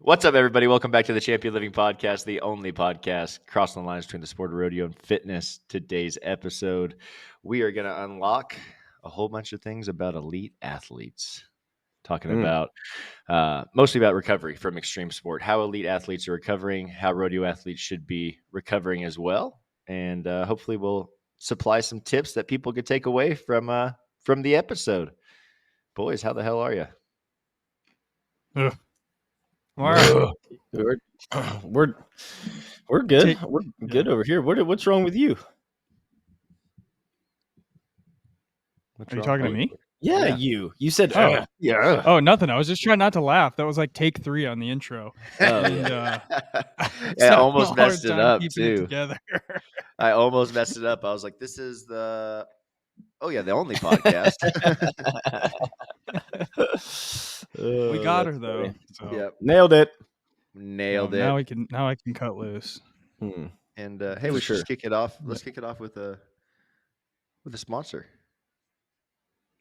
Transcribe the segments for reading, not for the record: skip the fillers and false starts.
What's up, everybody? Welcome back to the Champion Living Podcast, the only podcast crossing the lines between the sport of rodeo and fitness. Today's episode, we are going to unlock a whole bunch of things about elite athletes. Talking about mostly about recovery from extreme sport, how elite athletes are recovering, how rodeo athletes should be recovering as well, and hopefully we'll supply some tips that people could take away from the episode. Boys, how the hell are you? We're good. We're good over here. What's wrong with you? Are you talking to me? Yeah, you. You said, yeah. Oh, nothing. I was just trying not to laugh. That was like take 3 on the intro. I almost messed it up too. Together. I almost messed it up. I was like, "This is the only podcast." We got her though. So. Yep, nailed it. Now I can cut loose. And hey, we should just kick it off. Let's kick it off with a sponsor.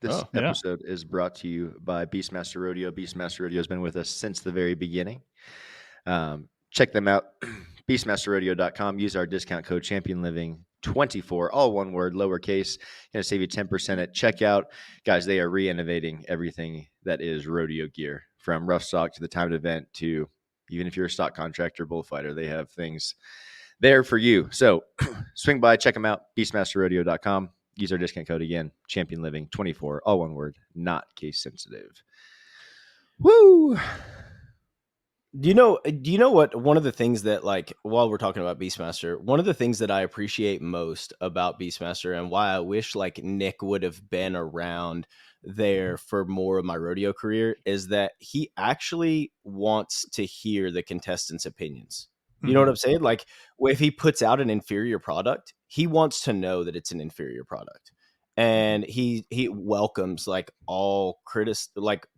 This episode is brought to you by Beastmaster Rodeo. Beastmaster Rodeo has been with us since the very beginning. Check them out, beastmasterrodeo.com. Use our discount code ChampionLiving24, all one word, lowercase. Going to save you 10% at checkout. Guys, they are re-innovating everything that is rodeo gear, from rough stock to the timed event to even if you're a stock contractor, bullfighter, they have things there for you. So swing by, check them out, beastmasterrodeo.com. Use our discount code again, ChampionLiving24, all one word, not case sensitive. Woo! Do you know what, one of the things that, like, while we're talking about Beastmaster, one of the things that I appreciate most about Beastmaster and why I wish like Nick would have been around there for more of my rodeo career is that he actually wants to hear the contestants' opinions. You know what I'm saying? Like, if he puts out an inferior product, he wants to know that it's an inferior product. And he welcomes like all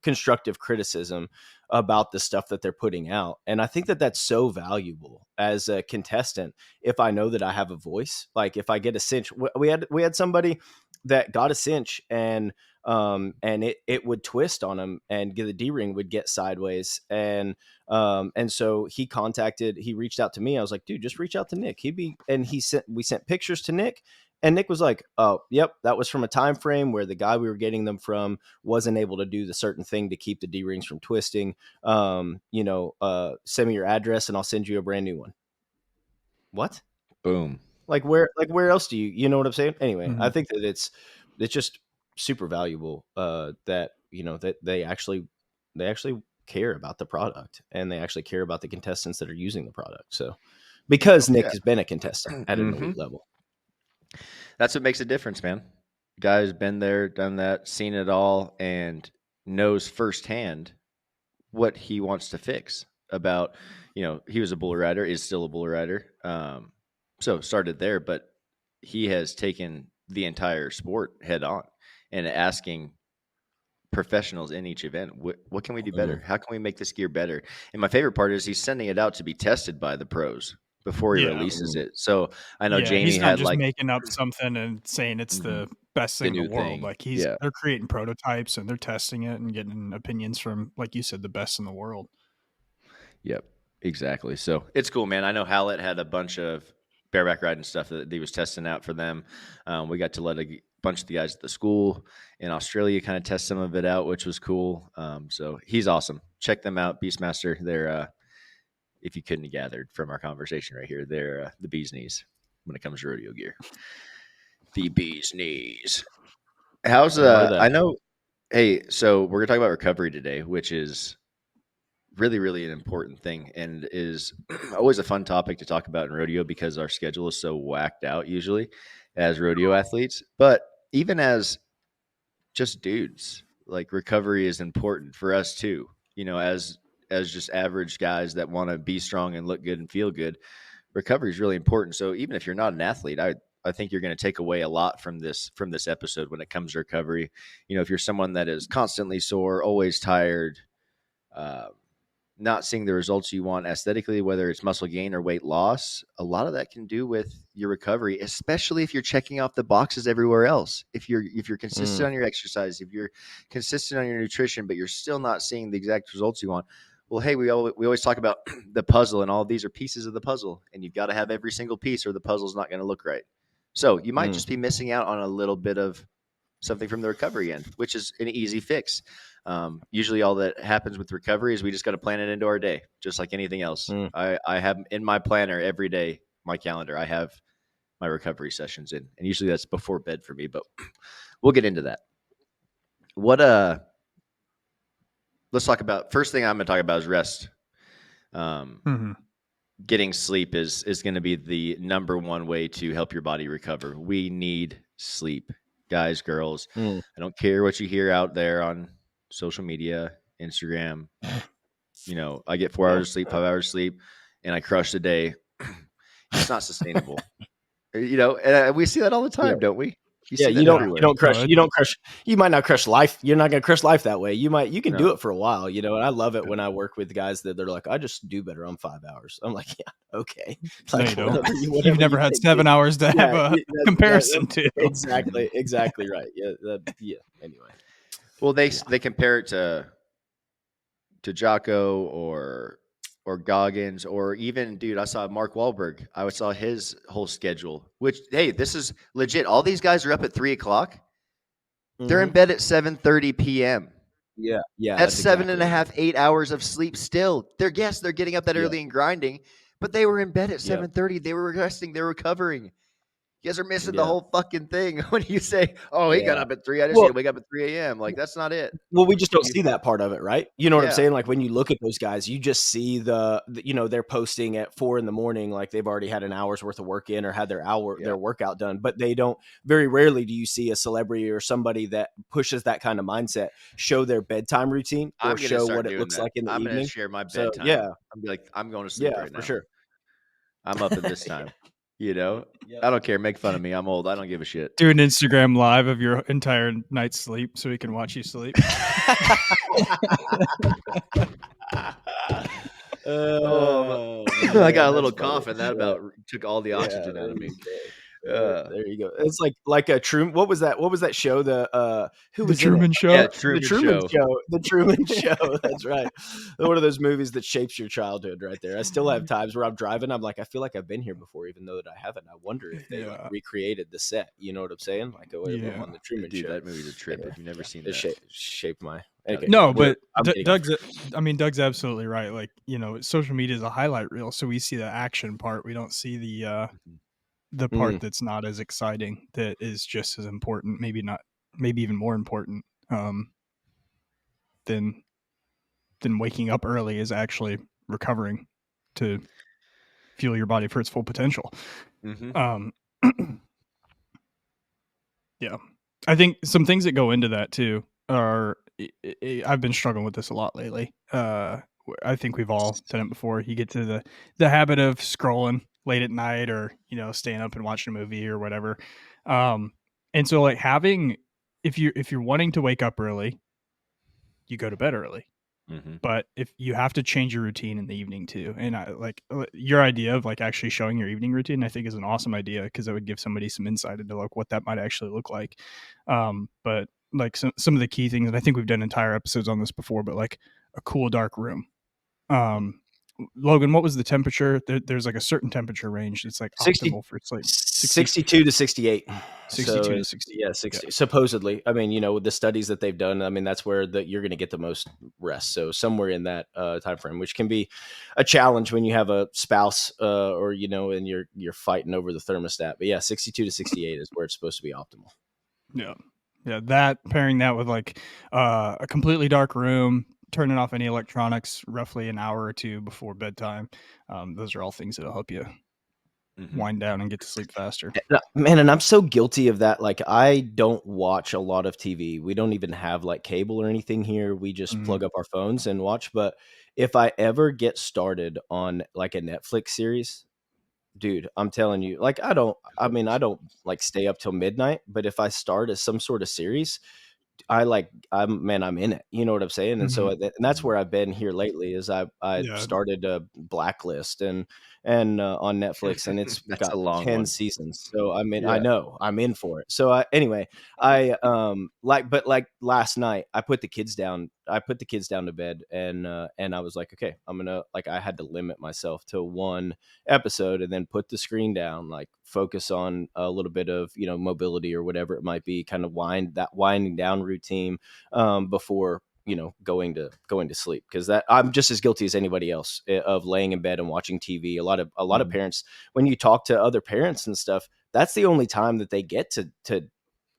constructive criticism about the stuff that they're putting out. And I think that that's so valuable as a contestant. If I know that I have a voice, like if I get a cinch, we had somebody that got a cinch and it would twist on him and the D-ring would get sideways. And so he reached out to me. I was like, dude, just reach out to Nick. We sent pictures to Nick. And Nick was like, oh, yep, that was from a time frame where the guy we were getting them from wasn't able to do the certain thing to keep the D-rings from twisting. Send me your address and I'll send you a brand new one. What? Boom. Like where else do you know what I'm saying? Anyway, I think that it's just super valuable that they actually care about the product and they actually care about the contestants that are using the product. So because Nick has been a contestant at an elite level. That's what makes a difference, man. Guy's been there, done that, seen it all, and knows firsthand what he wants to fix about, he was a bull rider, is still a bull rider. So started there, but he has taken the entire sport head on and asking professionals in each event, what can we do better? How can we make this gear better? And my favorite part is he's sending it out to be tested by the pros before he releases it. So I know Jamie he's not had just making up something and saying it's the best thing in the world. Like they're creating prototypes and they're testing it and getting opinions from, like you said, the best in the world. Yep, exactly. So it's cool, man. I know Hallett had a bunch of bareback riding stuff that he was testing out for them. We got to let a bunch of the guys at the school in Australia kind of test some of it out, which was cool. So he's awesome. Check them out, Beastmaster. They're if you couldn't have gathered from our conversation right here, they're the bee's knees when it comes to rodeo gear. The bee's knees. How's I know. Hey, so we're gonna talk about recovery today, which is really, really an important thing and is always a fun topic to talk about in rodeo because our schedule is so whacked out usually as rodeo athletes. But even as just dudes, like recovery is important for us too. As just average guys that want to be strong and look good and feel good, recovery is really important. So even if you're not an athlete, I think you're going to take away a lot from this episode when it comes to recovery. If you're someone that is constantly sore, always tired, not seeing the results you want aesthetically, whether it's muscle gain or weight loss, a lot of that can do with your recovery, especially if you're checking off the boxes everywhere else. If you're consistent on your exercise, if you're consistent on your nutrition, but you're still not seeing the exact results you want, well, hey, we always talk about the puzzle, and all of these are pieces of the puzzle, and you've got to have every single piece, or the puzzle's not going to look right. So you might just be missing out on a little bit of something from the recovery end, which is an easy fix. Usually, all that happens with recovery is we just got to plan it into our day, just like anything else. I have in my planner every day, my calendar, I have my recovery sessions in, and usually that's before bed for me. But we'll get into that. Let's talk about, first thing I'm going to talk about is rest. Getting sleep is going to be the number one way to help your body recover. We need sleep, guys, girls. I don't care what you hear out there on social media, Instagram. You know, I get 4 hours of sleep, 5 hours of sleep, and I crush the day. It's not sustainable. You know, and we see that all the time, don't we? You don't crush. You might not crush life. You're not going to crush life that way. You can do it for a while, you know. And I love it when I work with guys that they're like, I just do better on 5 hours. I'm like, yeah, okay. Like, no, you don't. You've never had 7 hours to have a comparison to. Exactly right. Yeah. Anyway, well, they compare it to Jocko or Goggins, or even, dude, I saw Mark Wahlberg. I saw his whole schedule, which, hey, this is legit. All these guys are up at 3:00. They're in bed at 7:30 p.m. Yeah. That's 7.5, 8 hours of sleep still. They're getting up that early and grinding, but they were in bed at 7:30. They were resting. They're recovering. You guys are missing the whole fucking thing when you say, "Oh, he got up at 3. I just need to wake up at 3 a.m." Like, that's not it. Well, we just don't see that part of it, right? You know what I'm saying? Like, when you look at those guys, you just see the you know, they're posting at 4 a.m, like they've already had an hour's worth of work in or had their workout done. But they don't. Very rarely do you see a celebrity or somebody that pushes that kind of mindset show their bedtime routine or show what it looks like in the evening. I'm gonna share my bedtime. So, I'm be like, I'm going to sleep right now. For sure. I'm up at this time. You know, I don't care. Make fun of me. I'm old. I don't give a shit. Do an Instagram live of your entire night's sleep so we can watch you sleep. I got a little cough, and that about took all the oxygen out of me. There you go. It's like a Truman. What was that? What was that show? Who was the Truman Show? Yeah, The Truman Show. The Truman Show. That's right. One of those movies that shapes your childhood, right there. I still have times where I'm driving. I'm like, I feel like I've been here before, even though that I haven't. I wonder if they recreated the set. You know what I'm saying? Like on the Truman Show. That movie's a trip. If you've never seen it, that, shaped my. Okay. No, but Doug's absolutely right. Like, you know, social media is a highlight reel, so we see the action part. We don't see the part that's not as exciting, that is just as important, maybe even more important than waking up early, is actually recovering to fuel your body for its full potential. Yeah, I think some things that go into that too are, I've been struggling with this a lot lately. I think we've all done it before. You get to the habit of scrolling late at night, or, you know, staying up and watching a movie or whatever. And so, like, if you're wanting to wake up early, you go to bed early. But if you have to change your routine in the evening too, and your idea of like actually showing your evening routine, I think is an awesome idea, because that would give somebody some insight into like what that might actually look like. But like some of the key things, and I think we've done entire episodes on this before, but like a cool dark room. Logan, what was the temperature? There's like a certain temperature range. It's like 60, optimal for sleep. 62 to 68. 62 to 68. Yeah, 60. Yeah. Supposedly. I mean, you know, with the studies that they've done, I mean, that's where you're going to get the most rest. So somewhere in that time frame, which can be a challenge when you have a spouse or, you know, and you're fighting over the thermostat. But yeah, 62 to 68 is where it's supposed to be optimal. Yeah. Yeah. Pairing that with like a completely dark room, turning off any electronics roughly an hour or two before bedtime. Those are all things that'll help you wind down and get to sleep faster. Man, and I'm so guilty of that. Like, I don't watch a lot of TV. We don't even have like cable or anything here. We just plug up our phones and watch. But if I ever get started on like a Netflix series, dude, I'm telling you, like, I don't like stay up till midnight, but if I start as some sort of series, I'm in it. You know what I'm saying? And so, and that's where I've been here lately, is I started a Blacklist and on Netflix, and it's got a long 10 one. seasons. So I mean, I know I'm in for it. So anyway, but like last night, I put the kids down put the kids down to bed, and I was like, okay, I'm gonna, like, I had to limit myself to one episode and then put the screen down, like focus on a little bit of, mobility or whatever it might be, kind of winding down routine before, going to sleep, because that I'm just as guilty as anybody else of laying in bed and watching TV. A lot of parents, when you talk to other parents and stuff, that's the only time that they get to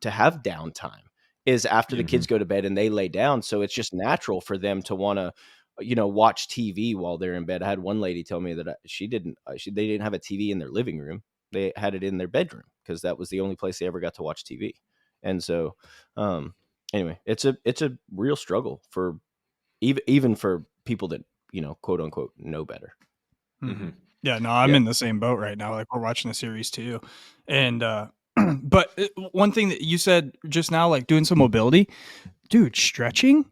have downtime, is after the kids go to bed and they lay down. So it's just natural for them to want to, watch TV while they're in bed. I had one lady tell me that they didn't have a TV in their living room. They had it in their bedroom because that was the only place they ever got to watch TV. And so, anyway, it's a real struggle for even for people that, quote unquote, know better. Yeah, no, I'm in the same boat right now. Like, we're watching the series too. And but one thing that you said just now, like doing some mobility, dude, stretching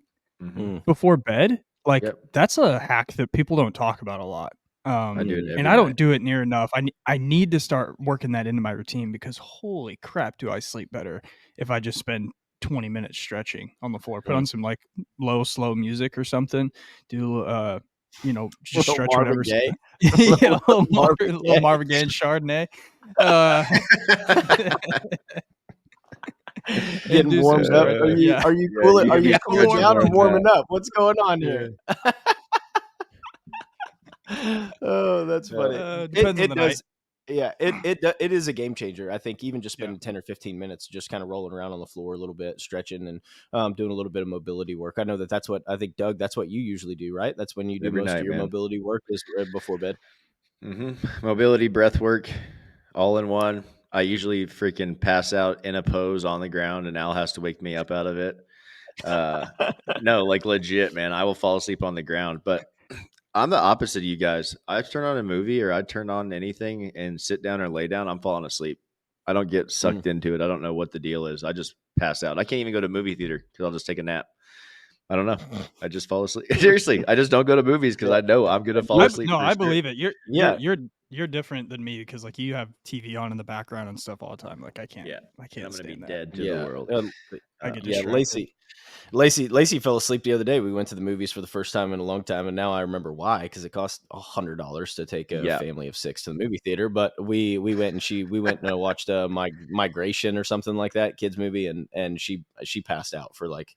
before bed, like that's a hack that people don't talk about a lot. I do it every and I don't night. do it near enough. I need to start working that into my routine, because holy crap, do I sleep better if I just spend 20 minutes stretching on the floor. Put on some like slow music or something. Do just Little stretch Marvin whatever. Gaye. Yeah, little Marvin Gaye. Marvin Gaye and Chardonnay. Getting do some warmed up. Are stretching. you Yeah. are you cooling? Are you Yeah, cooling down or warmed warming up. up? What's going on here? Oh, that's funny. Depends on the night. Does. Yeah, it is a game changer. I think even just spending 10 or 15 minutes just kind of rolling around on the floor a little bit, stretching, and doing a little bit of mobility work. I know that's what, I think, Doug, that's what you usually do, right? That's when you do Every most of night, your man. mobility work, is before bed. Mobility, breath work, all in one. I usually freaking pass out in a pose on the ground, and Al has to wake me up out of it. No, like legit, man. I will fall asleep on the ground, but I'm the opposite of you guys. I turn on a movie or I turn on anything and sit down or lay down. I'm falling asleep. I don't get sucked into it. I don't know what the deal is. I just pass out. I can't even go to a movie theater because I'll just take a nap. I don't know. I just fall asleep. Seriously, I just don't go to movies because I know I'm gonna fall asleep. No, for I sure. believe it. Yeah. You're different than me, because like you have TV on in the background and stuff all the time. Like I can't I'm gonna be stand that. dead to the world. I get Yeah, distracted. Lacey fell asleep the other day. We went to the movies for the first time in a long time, and now I remember why, because it cost $100 to take a family of 6 to the movie theater. But we went and watched Migration or something like that, kids movie, and she passed out for like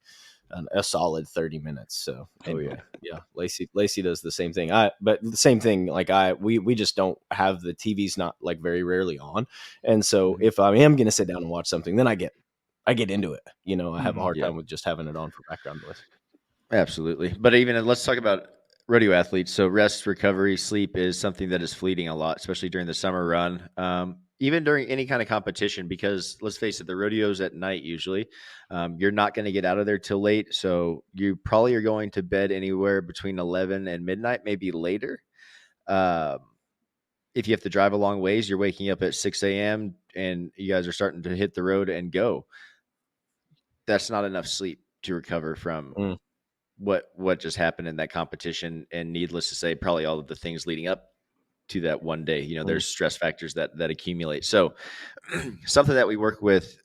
a solid 30 minutes. So anyway, Lacey does the same thing. But the same thing, like we just don't have the TV's not like very rarely on, and so if I am gonna sit down and watch something, then I get into it. I have a hard time with just having it on for background noise. Absolutely. But even let's talk about rodeo athletes. So rest, recovery, sleep is something that is fleeting a lot, especially during the summer run. Even during any kind of competition, because let's face it, the rodeo's at night usually. You're not going to get out of there till late. So you probably are going to bed anywhere between 11 and midnight, maybe later. If you have to drive a long ways, you're waking up at 6 a.m. and you guys are starting to hit the road and go. That's not enough sleep to recover from what just happened in that competition. And needless to say, probably all of the things leading up to that one day. There's stress factors that accumulate. So something that we work with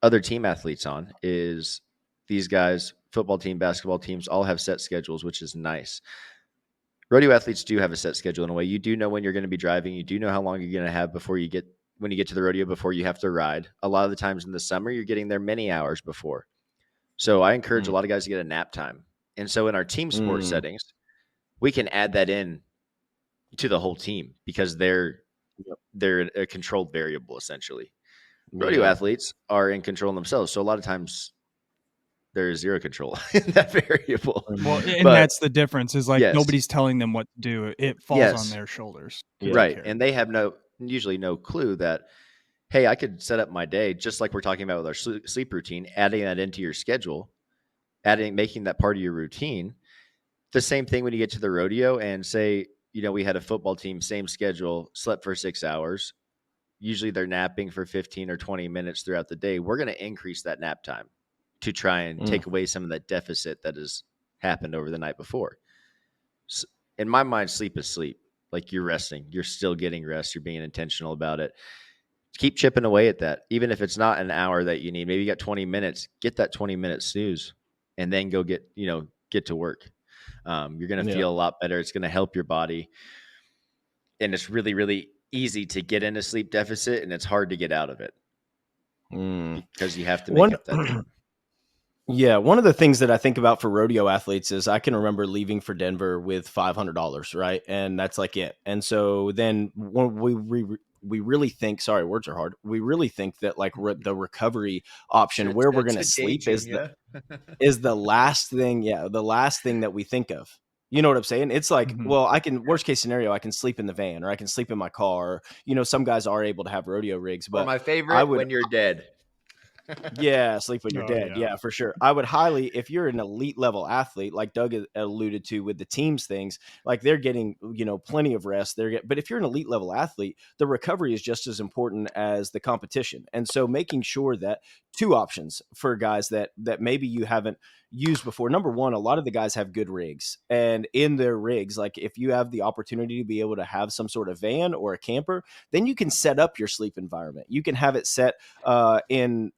other team athletes on is these guys, football team, basketball teams, all have set schedules, which is nice. Rodeo athletes do have a set schedule in a way. You do know when you're going to be driving. You do know how long you're going to have when you get to the rodeo before you have to ride. A lot of the times in the summer, you're getting there many hours before. So I encourage a lot of guys to get a nap time. And so in our team sports settings, we can add that in to the whole team because they're a controlled variable essentially. Rodeo athletes are in control themselves. So a lot of times there is zero control in that variable. Well, and that's the difference, is like nobody's telling them what to do. It falls on their shoulders. Right. And they have usually no clue that, hey, I could set up my day just like we're talking about with our sleep routine, adding that into your schedule, making that part of your routine. The same thing when you get to the rodeo and say, we had a football team, same schedule, slept for 6 hours. Usually they're napping for 15 or 20 minutes throughout the day. We're going to increase that nap time to try and take away some of that deficit that has happened over the night before. So in my mind, sleep is sleep. Like you're resting, you're still getting rest. You're being intentional about it. Keep chipping away at that. Even if it's not an hour that you need, maybe you got 20 minutes, get that 20-minute snooze. and then go get to work. You're going to Yeah. feel a lot better. It's going to help your body. And it's really, really easy to get in a sleep deficit, and it's hard to get out of it because you have to make One up that time. Yeah, one of the things that I think about for rodeo athletes is I can remember leaving for Denver with $500, right? And that's like it. And so then when we really think, sorry, words are hard. We really think that like the recovery option where we're going to To sleep daydream, yeah. is the last thing, the last thing that we think of. You know what I'm saying? It's like, Mhm. well, I can, worst case scenario, I can sleep in the van or I can sleep in my car. Or, some guys are able to have rodeo rigs, Or but my I favorite, would when you're dead. yeah, sleep when you're Oh, dead. yeah. Yeah, for sure. I would highly, if you're an elite level athlete, like Doug alluded to with the teams things, like they're getting, plenty of rest. But if you're an elite level athlete, the recovery is just as important as the competition. And so making sure that two options for guys that maybe you haven't used before. Number one, a lot of the guys have good rigs, and in their rigs, like if you have the opportunity to be able to have some sort of van or a camper, then you can set up your sleep environment. You can have it set in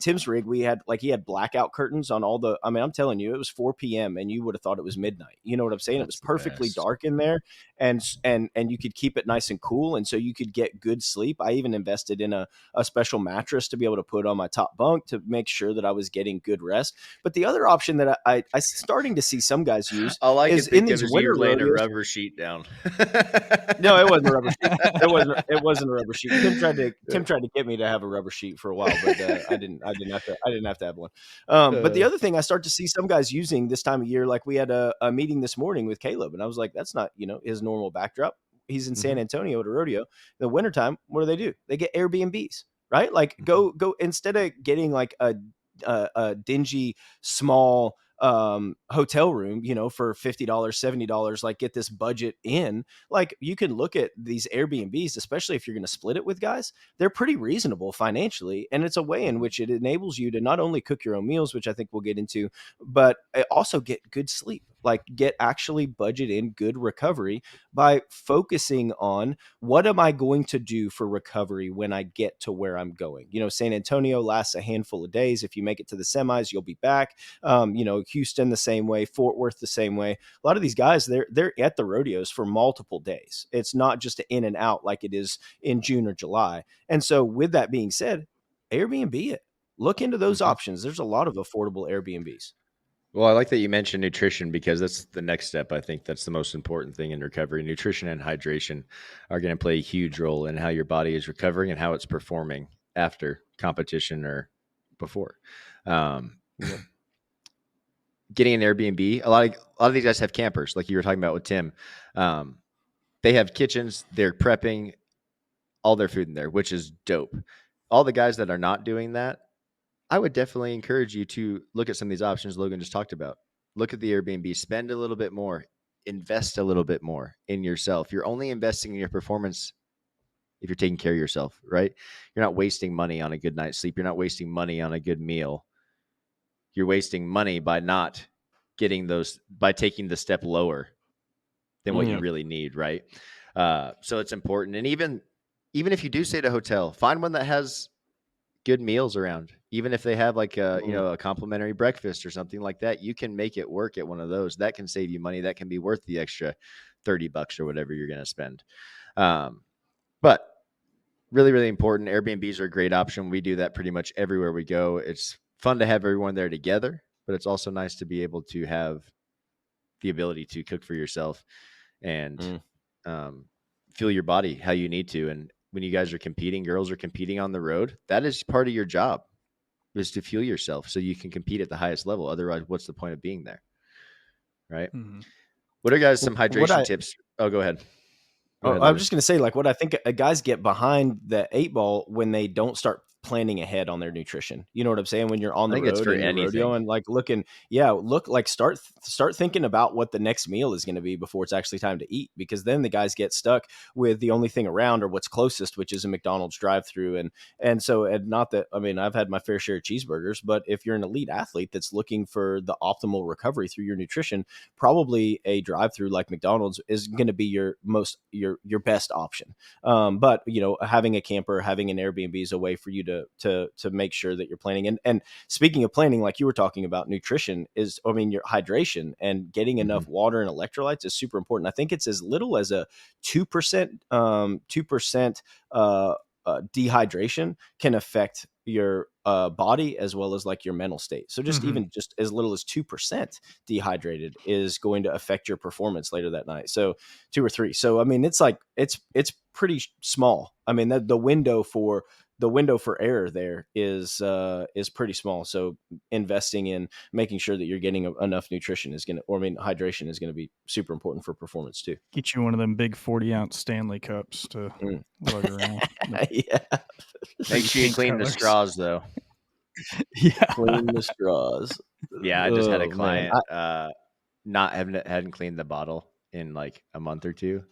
Tim's rig. We had he had blackout curtains on all the. I mean, I'm telling you, it was 4 p.m. and you would have thought it was midnight. You know what I'm saying? It was That's the perfectly best. dark in there, and you could keep it nice and cool, and so you could get good sleep. I even invested in a special mattress to be able to put on my top bunk to make sure that I was getting good rest. But the other option that I starting to see some guys use All I can is in think of these is you winter laying a rodeos. rubber sheet down. No, it wasn't a rubber sheet. It wasn't a rubber sheet. Tim tried to get me to have a rubber sheet for a while, but I didn't have to have one. But the other thing I start to see some guys using this time of year, like we had a meeting this morning with Caleb, and I was like, that's not his normal backdrop. He's in San Antonio at a rodeo. In the wintertime, what do? They get Airbnbs, right? Like go instead of getting like a dingy small hotel room, for $50, $70, like get this budget in. Like you can look at these Airbnbs, especially if you're going to split it with guys. They're pretty reasonable financially, and it's a way in which it enables you to not only cook your own meals, which I think we'll get into, but also get good sleep, like get actually budget in good recovery by focusing on what am I going to do for recovery when I get to where I'm going. San Antonio lasts a handful of days. If you make it to the semis, you'll be back. Houston the same way, Fort Worth the same way. A lot of these guys, they're at the rodeos for multiple days. It's not just an in and out like it is in June or July. And so with that being said, Airbnb it. Look into those options. There's a lot of affordable Airbnbs. Well, I like that you mentioned nutrition because that's the next step. I think that's the most important thing in recovery. Nutrition and hydration are going to play a huge role in how your body is recovering and how it's performing after competition or before. Getting an Airbnb, a lot of these guys have campers, like you were talking about with Tim. They have kitchens. They're prepping all their food in there, which is dope. All the guys that are not doing that, I would definitely encourage you to look at some of these options Logan just talked about. Look at the Airbnb, spend a little bit more, invest a little bit more in yourself. You're only investing in your performance if you're taking care of yourself, right? You're not wasting money on a good night's sleep. You're not wasting money on a good meal. You're wasting money by not by taking the step lower than what you really need, right? So it's important. And even if you do stay at a hotel, find one that has good meals around. Even if they have like a complimentary breakfast or something like that, you can make it work at one of those. That can save you money. That can be worth the extra $30 or whatever you're going to spend. But really, really important. Airbnbs are a great option. We do that pretty much everywhere we go. It's fun to have everyone there together, but it's also nice to be able to have the ability to cook for yourself and feel your body how you need to. And when you guys are competing, girls are competing on the road, that is part of your job, is to fuel yourself so you can compete at the highest level. Otherwise, what's the point of being there? Right. What are guys some What hydration I tips? Oh, go ahead. Go Oh, ahead, I was Logan. just going to say, like, what I think guys get behind the eight ball when they don't start planning ahead on their nutrition. You know what I'm saying? When you're on I the think it's road for and you're anything. rodeoing, like start thinking about what the next meal is going to be before it's actually time to eat. Because then the guys get stuck with the only thing around or what's closest, which is a McDonald's drive-through. And not that, I mean, I've had my fair share of cheeseburgers, but if you're an elite athlete that's looking for the optimal recovery through your nutrition, probably a drive-through like McDonald's is going to be your best option. But having a camper, having an Airbnb is a way for you to make sure that you're planning. And speaking of planning, like you were talking about, nutrition is, I mean, your hydration and getting Mm-hmm. enough water and electrolytes is super important. I think it's as little as a 2% 2% dehydration can affect your body as well as like your mental state. So just Mhm. even just as little as 2% dehydrated is going to affect your performance later that night. So 2 or 3. So I mean, it's like it's pretty small. I mean, the window for error there is pretty small. So investing in making sure that you're getting enough nutrition is going to, or I mean, hydration is going to be super important for performance too. Get you one of them big 40-ounce Stanley cups to Mm. lug around. The Yeah. Make pretty sure you pink clean the colors. straws though. Yeah. Clean the straws. Yeah, I just had a Oh man. client not hadn't cleaned the bottle in like a month or two,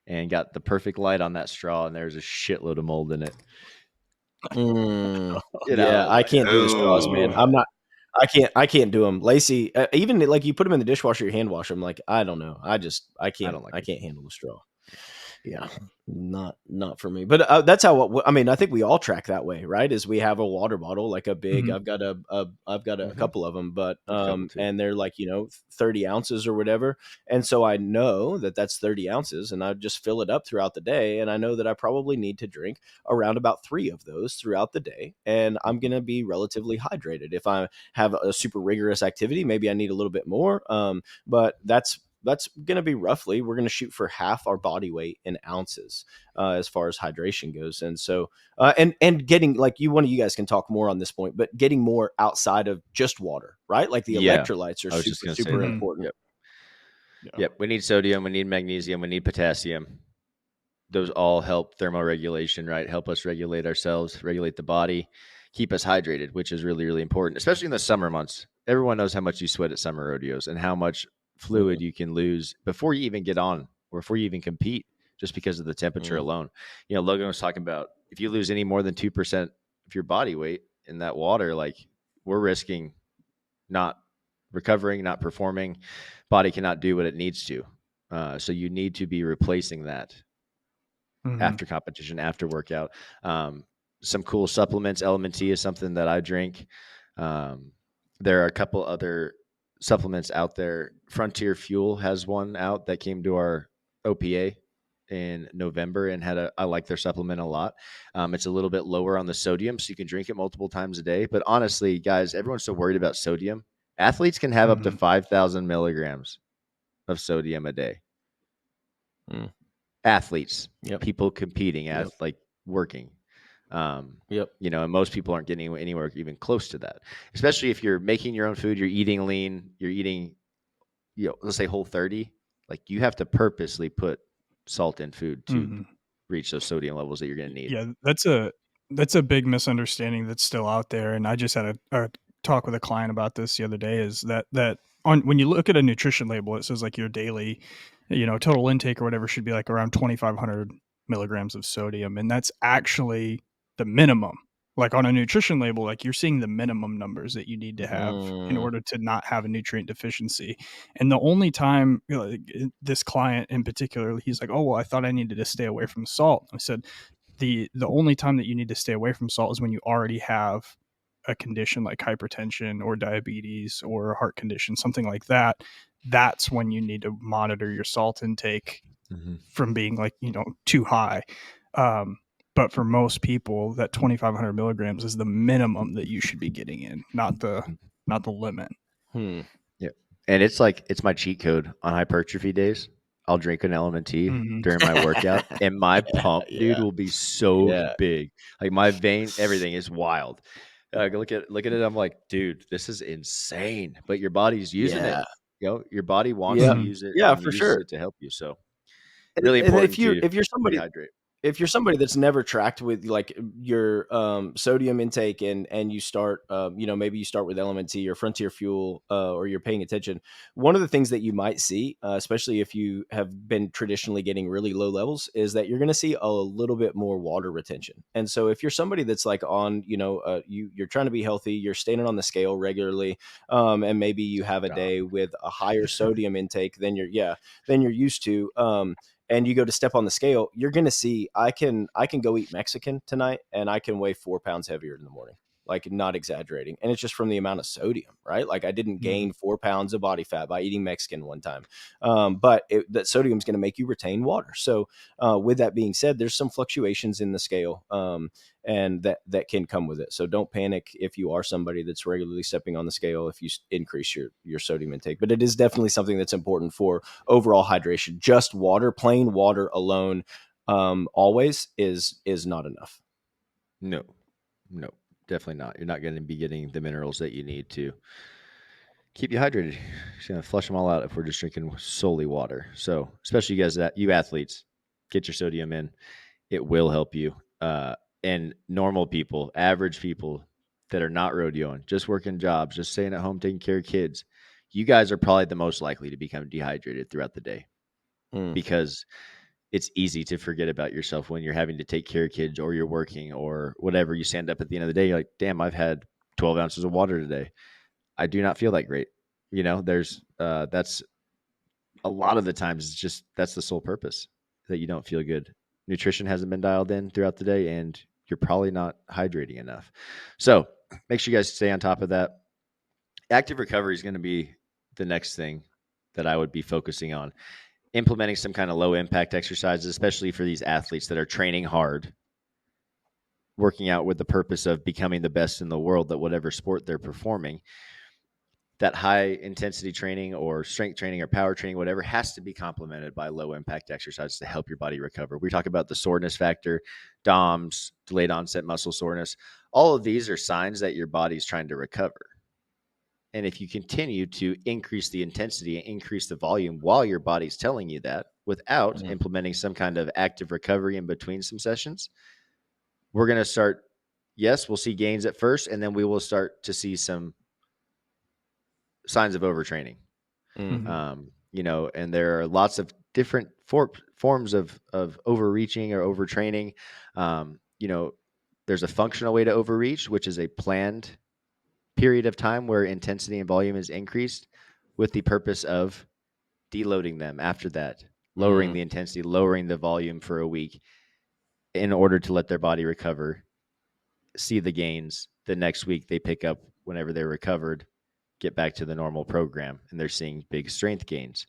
and got the perfect light on that straw, and there's a shitload of mold in it. I Yeah, was I like, can't do the straws, man. oh, I can't do them. Lacey, even like you put them in the dishwasher, you hand wash them. Like, I don't know. I don't like I it. can't handle the straw. Yeah, not for me. But that's how I mean. I think we all track that way, right? Is we have a water bottle, like a big. Mhm. I've got a Mm-hmm. couple of them, but A couple too. and they're like 30 ounces or whatever, and so I know that that's 30 ounces, and I just fill it up throughout the day, and I know that I probably need to drink around about 3 of those throughout the day, and I'm gonna be relatively hydrated. If I have a super rigorous activity, maybe I need a little bit more. But that's going to be roughly, we're going to shoot for half our body weight in ounces as far as hydration goes. And so and getting, like, one of you guys can talk more on this point, but getting more outside of just water, right? Like the Yeah, electrolytes are I was just super gonna say super that. Mhm. important. Yep. Yeah. Yep. We need sodium. We need magnesium. We need potassium. Those all help thermoregulation, right? Help us regulate ourselves, regulate the body, keep us hydrated, which is really, really important, especially in the summer months. Everyone knows how much you sweat at summer rodeos and how much fluid Mm, you can lose before you even get on or before you even compete, just because of the temperature mm, alone. Logan was talking about, if you lose any more than 2% of your body weight in that water, like, we're risking not recovering, not performing. Body cannot do what it needs to. So you need to be replacing that Mhm. after competition, after workout. Some cool supplements. Element T is something that I drink. There are a couple other supplements out there. Frontier Fuel has one out that came to our OPA in November, and I like their supplement a lot. It's a little bit lower on the sodium, so you can drink it multiple times a day. But honestly, guys, everyone's so worried about sodium. Athletes can have up to Mhm. 5,000 milligrams of sodium a day. mm. Athletes, Yep. people competing, Yep. like working. Yep. And most people aren't getting anywhere even close to that. Especially if you're making your own food, you're eating lean, you're eating, let's say Whole30. Like, you have to purposely put salt in food to Mhm. reach those sodium levels that you're going to need. Yeah, that's a big misunderstanding that's still out there, and I just had a talk with a client about this the other day. Is that on when you look at a nutrition label, it says like your daily, total intake or whatever should be like around 2,500 milligrams of sodium, and that's actually the minimum. Like on a nutrition label, like you're seeing the minimum numbers that you need to have in Mm, order to not have a nutrient deficiency. And the only time, this client in particular, he's like, "Oh, well, I thought I needed to stay away from salt." I said, the only time that you need to stay away from salt is when you already have a condition like hypertension or diabetes or a heart condition, something like that. That's when you need to monitor your salt intake Mm-hmm. from being like, too high. Um, but for most people, that 2,500 milligrams is the minimum that you should be getting in, not the limit. hmm. Yeah. And it's my cheat code on hypertrophy days. I'll drink an element T Mm-hmm. during my workout, and my Yeah. pump, dude, Yeah. will be so Yeah. big. Like, my vein, everything is wild. Look at it. I'm like, dude, this is insane. But your body's using it. Yeah. Your body wants Yeah. to Mm-hmm. use it Yeah, and for uses sure. it to help you. So really And important to if you're somebody, rehydrate. if you're somebody that's never tracked with like your sodium intake, and you start maybe you start with LMNT or Frontier Fuel, or you're paying attention, one of the things that you might see, especially if you have been traditionally getting really low levels, is that you're going to see a little bit more water retention. And so if you're somebody that's like on, you're trying to be healthy, you're standing on the scale regularly, and maybe you have a Stop. day with a higher sodium intake than you're used to, and you go to step on the scale, you're going to see I can go eat Mexican tonight and I can weigh 4 pounds heavier in the morning. Like, not exaggerating. And it's just from the amount of sodium, right? Like, I didn't gain 4 pounds of body fat by eating Mexican one time. But that sodium is going to make you retain water. So with that being said, there's some fluctuations in the scale. And that can come with it. So don't panic if you are somebody that's regularly stepping on the scale if you increase your sodium intake. But it is definitely something that's important for overall hydration. Just water, plain water alone, always is not enough. No, definitely not. You're not going to be getting the minerals that you need to keep you hydrated. Just going to flush them all out if we're just drinking solely water. So, especially you athletes, get your sodium in. It will help you. And normal people, average people that are not rodeoing, just working jobs, just staying at home, taking care of kids, you guys are probably the most likely to become dehydrated throughout the day because it's easy to forget about yourself when you're having to take care of kids or you're working or whatever. You stand up at the end of the day, you're like, damn, I've had 12 ounces of water today. I do not feel that great. There's that's a lot of the times it's just that's the sole purpose, that you don't feel good. Nutrition hasn't been dialed in throughout the day and you're probably not hydrating enough. So make sure you guys stay on top of that. Active recovery is going to be the next thing that I would be focusing on. Implementing some kind of low impact exercises, especially for these athletes that are training hard, working out with the purpose of becoming the best in the world at whatever sport they're performing. That high intensity training or strength training or power training, whatever, has to be complemented by low impact exercises to help your body recover. We talk about the soreness factor, DOMS, delayed onset muscle soreness. All of these are signs that your body's trying to recover. And if you continue to increase the intensity and increase the volume while your body's telling you that without implementing some kind of active recovery in between some sessions, we're going to start, yes, we'll see gains at first, and then we will start to see some signs of overtraining. And there are lots of different forms of overreaching or overtraining. There's a functional way to overreach, which is a planned period of time where intensity and volume is increased with the purpose of deloading them after that, lowering the intensity, lowering the volume for a week in order to let their body recover, see the gains. The next week they pick up whenever they're recovered, get back to the normal program, and they're seeing big strength gains.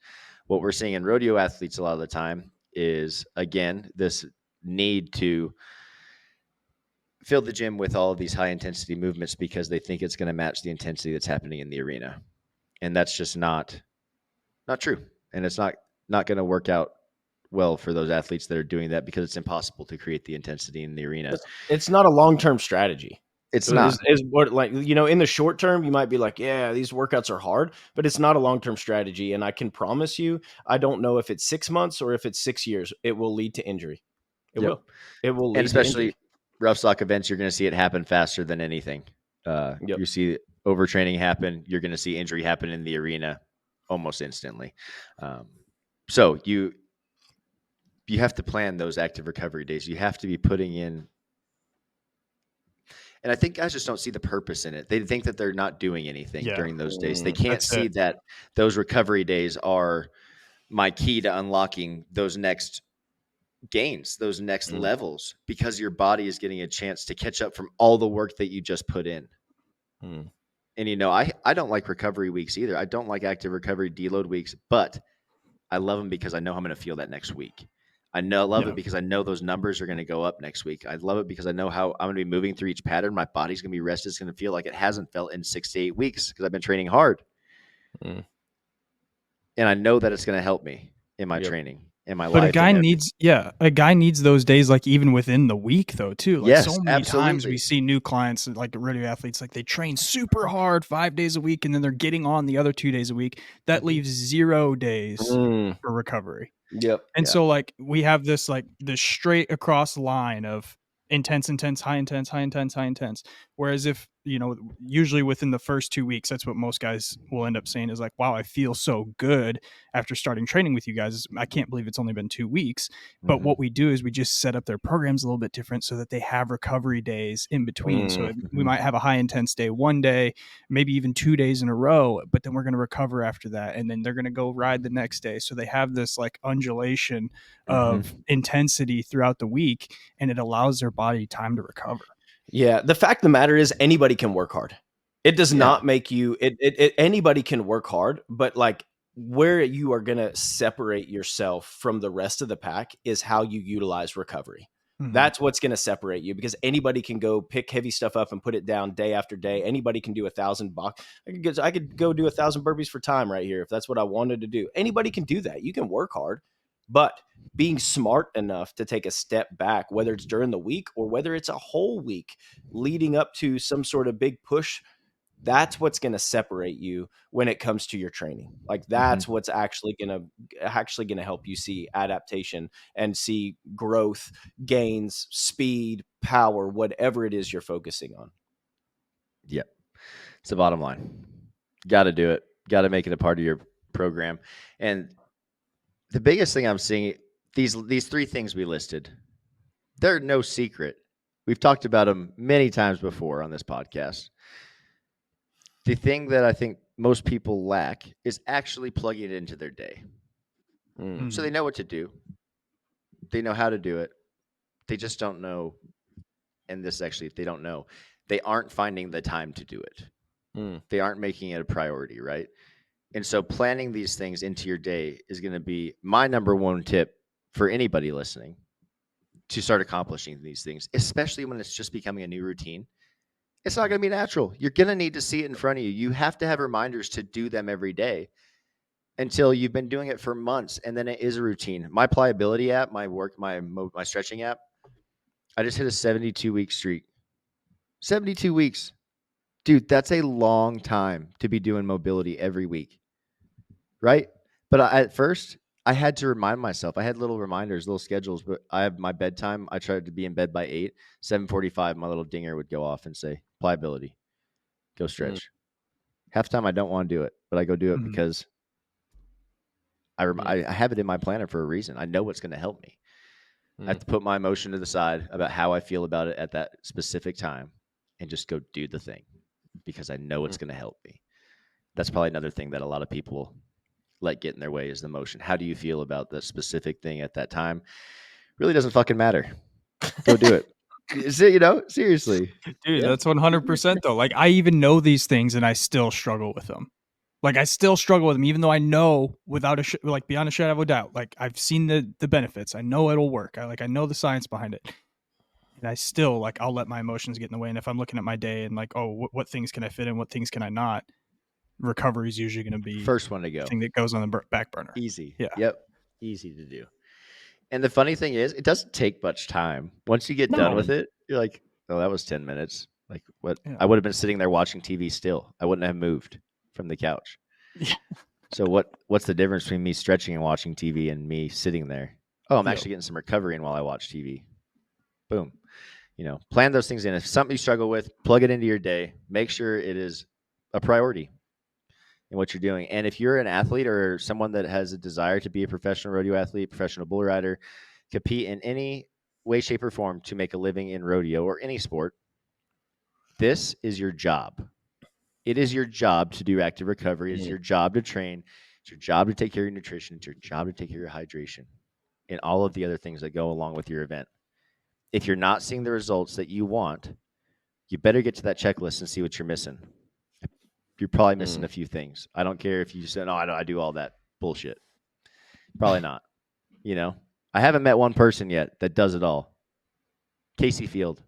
What we're seeing in rodeo athletes a lot of the time is, again, this need to fill the gym with all of these high intensity movements because they think it's going to match the intensity that's happening in the arena. And that's just not true. And it's not going to work out well for those athletes that are doing that because it's impossible to create the intensity in the arena. It's not a long-term strategy. It's not. Is what, like, in the short term, you might be like, yeah, these workouts are hard, but it's not a long-term strategy. And I can promise you, I don't know if it's 6 months or if it's 6 years, it will lead to injury. It will lead and especially to injury. Rough stock events, you're going to see it happen faster than anything. You see overtraining happen. You're going to see injury happen in the arena almost instantly. So you have to plan those active recovery days. You have to be putting in. And I think guys just don't see the purpose in it. They think that they're not doing anything during those days. They can't see that those recovery days are my key to unlocking those next gains, those next levels, because your body is getting a chance to catch up from all the work that you just put in. And I don't like recovery weeks either. I don't like active recovery deload weeks, but I love them because I know I'm going to feel that next week. I love it because I know those numbers are going to go up next week. I love it because I know how I'm going to be moving through each pattern. My body's going to be rested. It's going to feel like it hasn't felt in 6 to 8 weeks because I've been training hard. And I know that it's going to help me in my training. In my life. But a guy needs those days, like even within the week though, too. Like so many times we see new clients, like rodeo athletes, like they train super hard 5 days a week and then they're getting on the other 2 days a week. That leaves 0 days for recovery. And so like we have this straight across line of intense, high intense. Whereas if usually within the first 2 weeks, that's what most guys will end up saying is like, wow, I feel so good after starting training with you guys. I can't believe it's only been 2 weeks. But what we do is we just set up their programs a little bit different so that they have recovery days in between. So we might have a high intense day one day, maybe even 2 days in a row, but then we're going to recover after that. And then they're going to go ride the next day. So they have this like undulation of intensity throughout the week, and it allows their body time to recover. Yeah, the fact of the matter is anybody can work hard. It does not make you anybody can work hard, but like where you are going to separate yourself from the rest of the pack is how you utilize recovery. That's what's going to separate you, because anybody can go pick heavy stuff up and put it down day after day. Anybody can do 1,000 box. I could go do 1,000 burpees for time right here if that's what I wanted to do. Anybody can do that. You can work hard, but being smart enough to take a step back, whether it's during the week or whether it's a whole week leading up to some sort of big push, that's what's going to separate you when it comes to your training. Like that's what's actually going to help you see adaptation and see growth, gains, speed, power, whatever it is you're focusing on. Yep. It's the bottom line. Got to do it. Got to make it a part of your program. And the biggest thing I'm seeing, these three things we listed, they're no secret. We've talked about them many times before on this podcast. The thing that I think most people lack is actually plugging it into their day. So they know what to do. They know how to do it. They just don't know. And this actually, if they don't know, they aren't finding the time to do it. They aren't making it a priority, right? And so planning these things into your day is going to be my number one tip for anybody listening to start accomplishing these things, especially when it's just becoming a new routine. It's not going to be natural. You're going to need to see it in front of you. You have to have reminders to do them every day until you've been doing it for months, and then it is a routine. My pliability app, my stretching app, I just hit a 72-week streak. 72 weeks. Dude, that's a long time to be doing mobility every week, right? But at first, I had to remind myself. I had little reminders, little schedules, but I have my bedtime. I tried to be in bed by 8. 7:45, my little dinger would go off and say, pliability, go stretch. Half the time I don't want to do it, but I go do it because I have it in my planner for a reason. I know what's going to help me. I have to put my emotion to the side about how I feel about it at that specific time and just go do the thing because I know it's going to help me. That's probably another thing that a lot of people let get in their way is the emotion. How do you feel about the specific thing at that time? Really doesn't fucking matter. Go do it. Seriously. Dude, that's 100% though. Like I even know these things and I still struggle with them. Like I still struggle with them, even though I know without beyond a shadow of a doubt, like I've seen the benefits. I know it'll work. I know the science behind it. And I still like, I'll let my emotions get in the way. And if I'm looking at my day and like, oh, what things can I fit in? What things can I not? Recovery is usually going to be first one to go. The thing that goes on the back burner. Easy. Yeah. Yep. Easy to do. And the funny thing is, it doesn't take much time. Once you get done with it, you're like, oh, that was 10 minutes. Like what? Yeah. I would have been sitting there watching TV still. I wouldn't have moved from the couch. Yeah. So what's the difference between me stretching and watching TV and me sitting there? Oh, I'm actually getting some recovery in while I watch TV. Boom. Plan those things in. If something you struggle with, plug it into your day. Make sure it is a priority in what you're doing. And if you're an athlete or someone that has a desire to be a professional rodeo athlete, professional bull rider, compete in any way, shape, or form to make a living in rodeo or any sport, this is your job. It is your job to do active recovery. It's your job to train. It's your job to take care of your nutrition. It's your job to take care of your hydration and all of the other things that go along with your event. If you're not seeing the results that you want, you better get to that checklist and see what you're missing. You're probably missing a few things. I don't care if you said, "Oh, I do all that bullshit." Probably not. I haven't met one person yet that does it all. Casey Field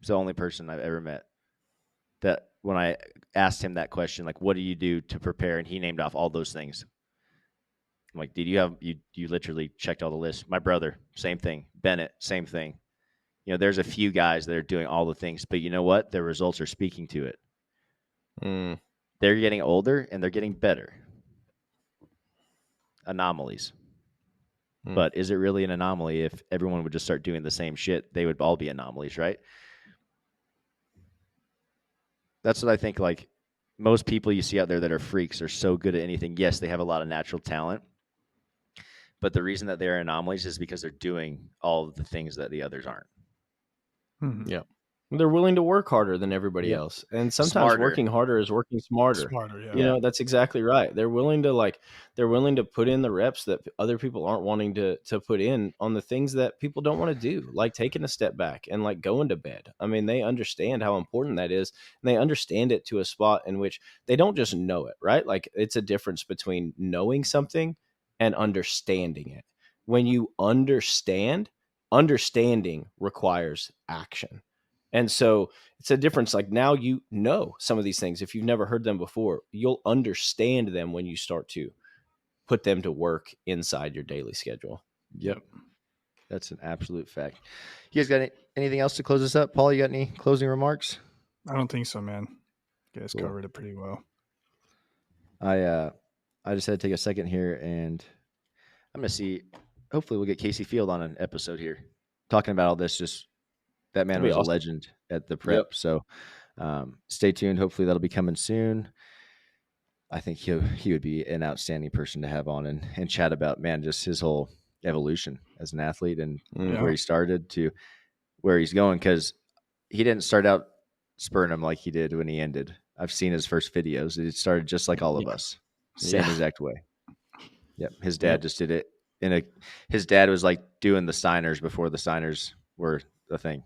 is the only person I've ever met that when I asked him that question, like, what do you do to prepare? And he named off all those things. I'm like, did you literally checked all the lists? My brother, same thing. Bennett, same thing. There's a few guys that are doing all the things, but you know what? Their results are speaking to it. They're getting older and they're getting better. Anomalies. But is it really an anomaly if everyone would just start doing the same shit? They would all be anomalies, right? That's what I think. Like most people you see out there that are freaks are so good at anything. Yes, they have a lot of natural talent, but the reason that they're anomalies is because they're doing all of the things that the others aren't. Mhm. Yeah. They're willing to work harder than everybody Yep. else. And sometimes Smarter. working harder is working smarter. Smarter, yeah. You know, that's exactly right. They're willing to put in the reps that other people aren't wanting to put in on the things that people don't want to do, like taking a step back and like going to bed. I mean, they understand how important that is, and they understand it to a spot in which they don't just know it, right? Like it's a difference between knowing something and understanding it. When you understand, understanding requires action. And so it's a difference. Like now you know some of these things. If you've never heard them before, you'll understand them when you start to put them to work inside your daily schedule. Yep. That's an absolute fact. You guys got anything else to close us up? Paul, you got any closing remarks? I don't think so, man. You guys Cool. covered it pretty well. I just had to take a second here, and I'm gonna see. Hopefully, we'll get Casey Field on an episode here, talking about all this. Just that man That'd be was a awesome. legend at the prep. Yep. So stay tuned. Hopefully, that'll be coming soon. I think he would be an outstanding person to have on and chat about, man, just his whole evolution as an athlete and Yeah. where he started to where he's going, because he didn't start out spurring him like he did when he ended. I've seen his first videos. It started just like all of Yeah. us, same Yeah. exact way. Yep, his dad Yep. just did it in a. His dad was like doing the signers before the signers were a thing.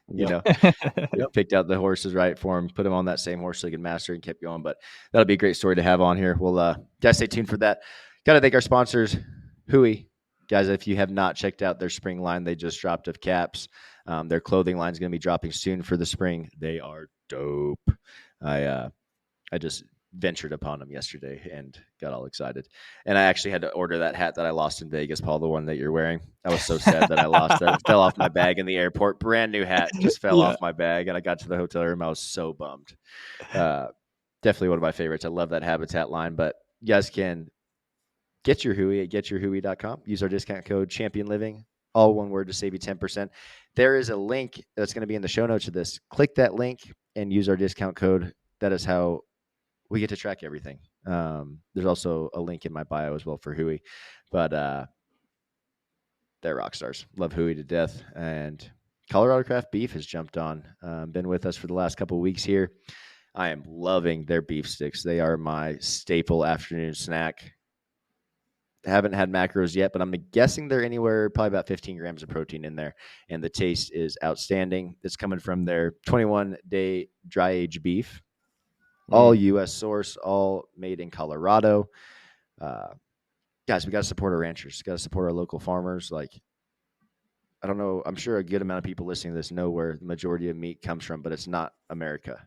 You Yep. know, Yep. picked out the horses right for him, put him on that same horse so he could master and kept going. But that'll be a great story to have on here. We'll guys, stay tuned for that. Got to thank our sponsors, Hui. Guys, if you have not checked out their spring line, they just dropped of caps. Their clothing line is going to be dropping soon for the spring. They are dope. I just ventured upon them yesterday and got all excited. And I actually had to order that hat that I lost in Vegas, Paul, the one that you're wearing. I was so sad that I lost that. It fell off my bag in the airport. Brand new hat just fell off my bag, and I got to the hotel room. I was so bummed. Definitely one of my favorites. I love that Habitat line, but you guys can get your Hui at getyourhui.com. Use our discount code ChampionLiving, all one word, to save you 10%. There is a link that's going to be in the show notes of this. Click that link and use our discount code. That is how we get to track everything. There's also a link in my bio as well for Hui, but they're rock stars. Love Hui to death. And Colorado Craft Beef has jumped on, been with us for the last couple of weeks here. I am loving their beef sticks. They are my staple afternoon snack. Haven't had macros yet, but I'm guessing they're anywhere probably about 15 grams of protein in there, and the taste is outstanding. It's coming from their 21-day dry age beef, all U.S. source, all made in Colorado. Guys, we got to support our ranchers. Got to support our local farmers. Like, I don't know. I'm sure a good amount of people listening to this know where the majority of meat comes from, but it's not America.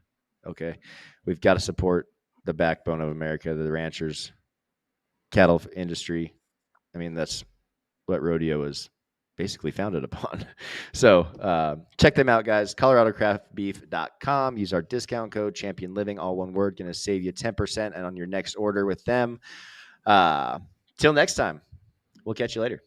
Okay, we've got to support the backbone of America, the ranchers, cattle industry. I mean, that's what rodeo is basically founded upon. So check them out, guys. ColoradoCraftBeef.com. Use our discount code ChampionLiving, all one word. Going to save you 10% and on your next order with them. Till next time, we'll catch you later.